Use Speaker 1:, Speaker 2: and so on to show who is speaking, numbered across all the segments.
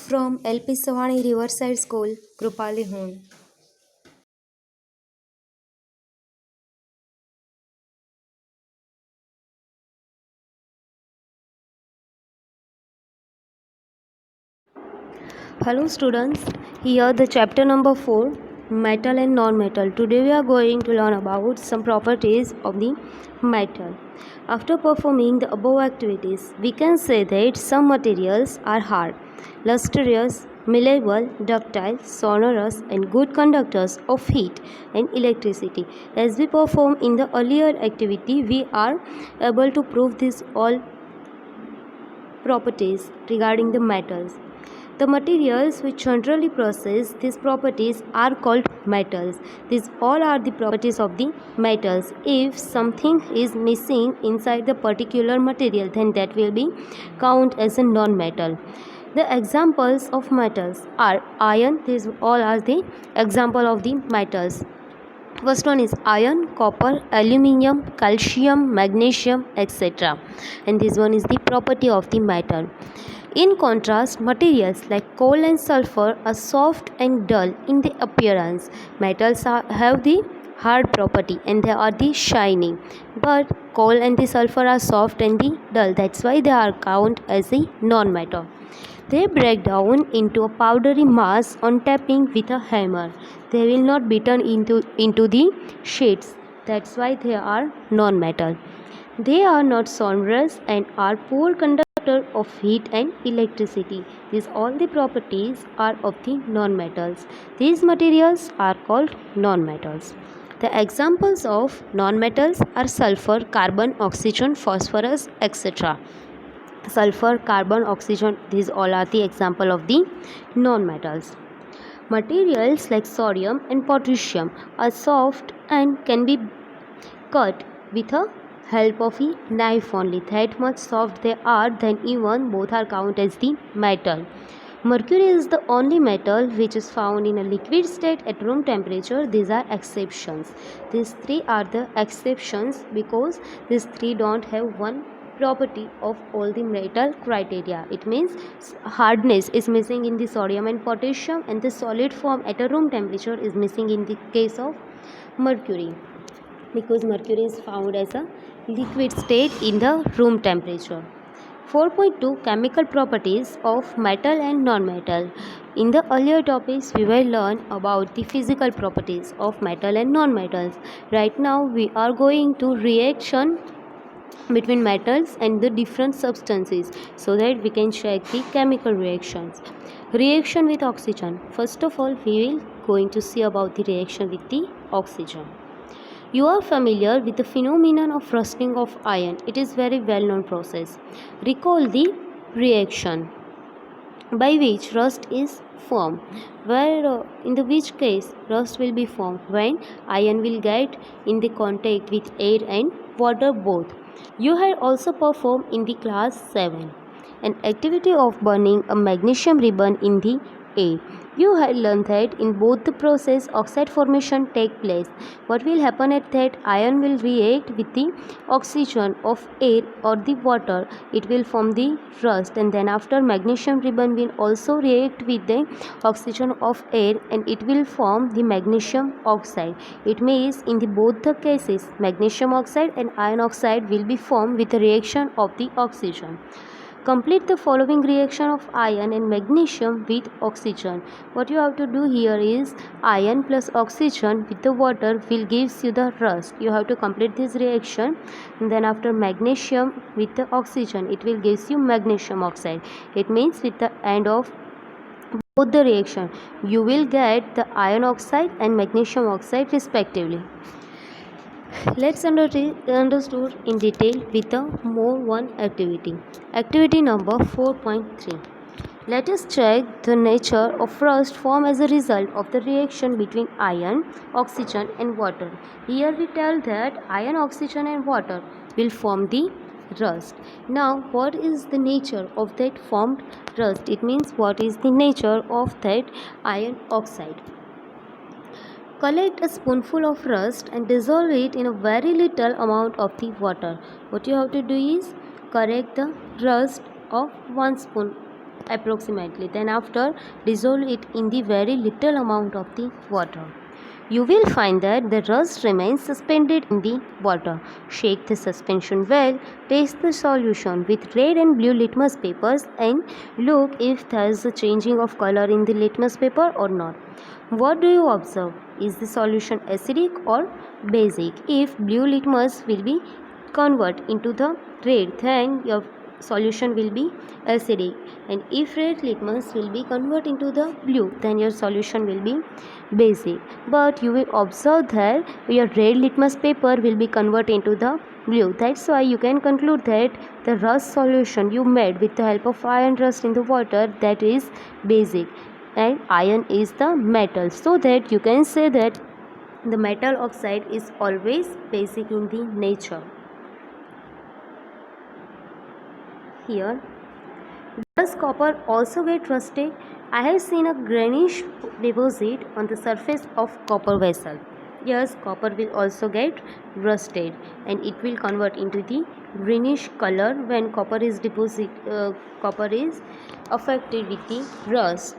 Speaker 1: From LP Savani Riverside School, Krupali home. Hello students, here the chapter number 4, metal and non-metal. Today we are going to learn about some properties of the metal. After performing the above activities, we can say that some materials are hard, lustrous, malleable, ductile, sonorous and good conductors of heat and electricity. As we perform in the earlier activity, we are able to prove these all properties regarding the metals. The materials which generally possess these properties are called metals. These all are the properties of the metals. If something is missing inside the particular material, then that will be count as a non-metal. The examples of metals are iron. These all are the example of the metals. First one is iron, copper, aluminium, calcium, magnesium, etc. And this one is the property of the metal. In contrast, materials like coal and sulfur are soft and dull in the appearance. Metals have the hard property and they are the shining. But coal and the sulfur are soft and the dull. That's why they are count as a non-metal. They break down into a powdery mass on tapping with a hammer. They will not be turned into the sheets. That's why they are non-metal. They are not sonorous and are poor conductor of heat and electricity. These all the properties are of the non-metals. These materials are called non-metals. The examples of non-metals are sulfur, carbon, oxygen, phosphorus, etc. Sulfur, carbon, oxygen, these all are the example of the non-metals. Materials like sodium and potassium are soft and can be cut with a help of a knife only. That much soft they are, then even both are counted as the metal. Mercury is the only metal which is found in a liquid state at room temperature. These are exceptions. These three are the exceptions because these three don't have one property of all the metal criteria. It means hardness is missing in the sodium and potassium, and the solid form at a room temperature is missing in the case of mercury, because mercury is found as a liquid state in the room temperature. 4.2 Chemical properties of metal and non-metal. In the earlier topics we will learn about the physical properties of metal and non-metals. Right now we are going to reaction between metals and the different substances so that we can check the chemical reactions. Reaction with oxygen. First of all, we will going to see about the reaction with the oxygen. You are familiar with the phenomenon of rusting of iron. It is very well known process. Recall the reaction by which rust is formed, where in the which case rust will be formed when iron will get in the contact with air and water both. You had also performed in the class 7 an activity of burning a magnesium ribbon in the air. You had learned that in both the process oxide formation take place. What will happen at that? Iron will react with the oxygen of air or the water. It will form the rust, and then after magnesium ribbon will also react with the oxygen of air and it will form the magnesium oxide. It means in the both the cases magnesium oxide and iron oxide will be formed with the reaction of the oxygen. Complete the following reaction of iron and magnesium with oxygen. What you have to do here is iron plus oxygen with the water will gives you the rust. You have to complete this reaction, and then after magnesium with the oxygen it will gives you magnesium oxide. It means with the end of both the reaction you will get the iron oxide and magnesium oxide respectively. Let's understood in detail with a more one activity. Activity number 4.3. Let us check the nature of rust formed as a result of the reaction between iron, oxygen and water. Here we tell that iron, oxygen and water will form the rust. Now what is the nature of that formed rust? It means what is the nature of that iron oxide. Collect a spoonful of rust and dissolve it in a very little amount of the water. What you have to do is correct the rust of 1 spoon approximately. Then after dissolve it in the very little amount of the water. You will find that the rust remains suspended in the water. Shake the suspension well, taste the solution with red and blue litmus papers and look if there is a changing of color in the litmus paper or not. What do you observe? Is the solution acidic or basic? If blue litmus will be convert into the red, then your solution will be acidic, and if red litmus will be convert into the blue, then your solution will be basic. But you will observe that your red litmus paper will be convert into the blue. That's why you can conclude that the rust solution you made with the help of iron rust in the water, that is basic, and iron is the metal. So that you can say that the metal oxide is always basic in the nature. Here, does copper also get rusted? I have seen a greenish deposit on the surface of copper vessel. Yes, copper will also get rusted, and it will convert into the greenish color when copper is affected with the rust.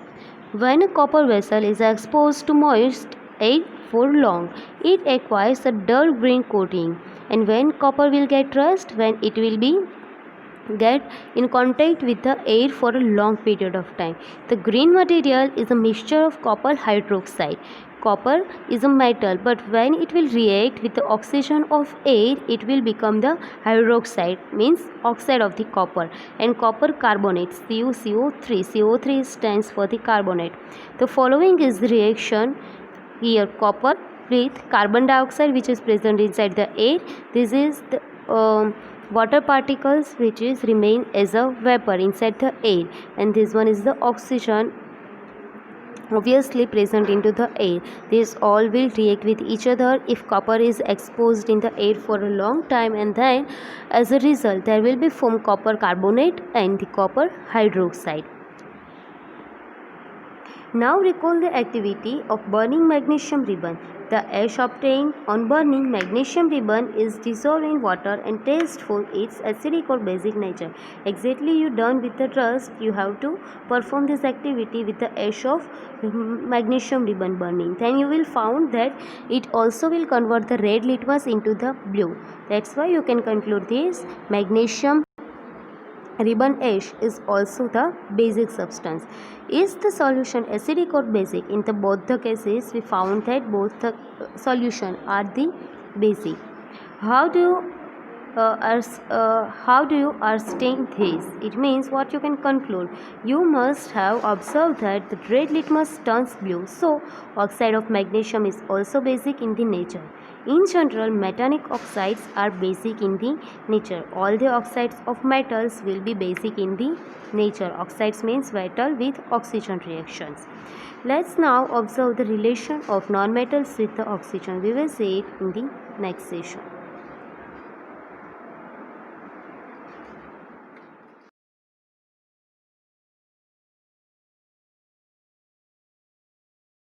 Speaker 1: When a copper vessel is exposed to moist air for long, it acquires a dull green coating, and when copper will get rust, when it will be get in contact with the air for a long period of time. The green material is a mixture of copper hydroxide. Copper is a metal, but when it will react with the oxygen of air, it will become the hydroxide, means oxide of the copper, and copper carbonate, CuCO3. CO3 stands for the carbonate. The following is the reaction. Here, copper with carbon dioxide, which is present inside the air. This is the water particles which is remain as a vapor inside the air, and this one is the oxygen obviously present into the air. This all will react with each other if copper is exposed in the air for a long time, and then as a result there will be formed copper carbonate and the copper hydroxide. Now recall the activity of burning magnesium ribbon. The ash obtained on burning magnesium ribbon is dissolved in water and taste for its acidic or basic nature. Exactly you done with the rust, you have to perform this activity with the ash of magnesium ribbon burning. Then you will found that it also will convert the red litmus into the blue. That's why you can conclude this magnesium ribbon ash is also the basic substance. Is the solution acidic or basic? In both the cases, we found that both the solution are the basic. How do you ascertain this? It means what you can conclude. You must have observed that the red litmus turns blue, so oxide of magnesium is also basic in the nature. In general, metallic oxides are basic in the nature. All the oxides of metals will be basic in the nature. Oxides means metal with oxygen reactions. Let's now observe the relation of non-metals with the oxygen. We will see it in the next session.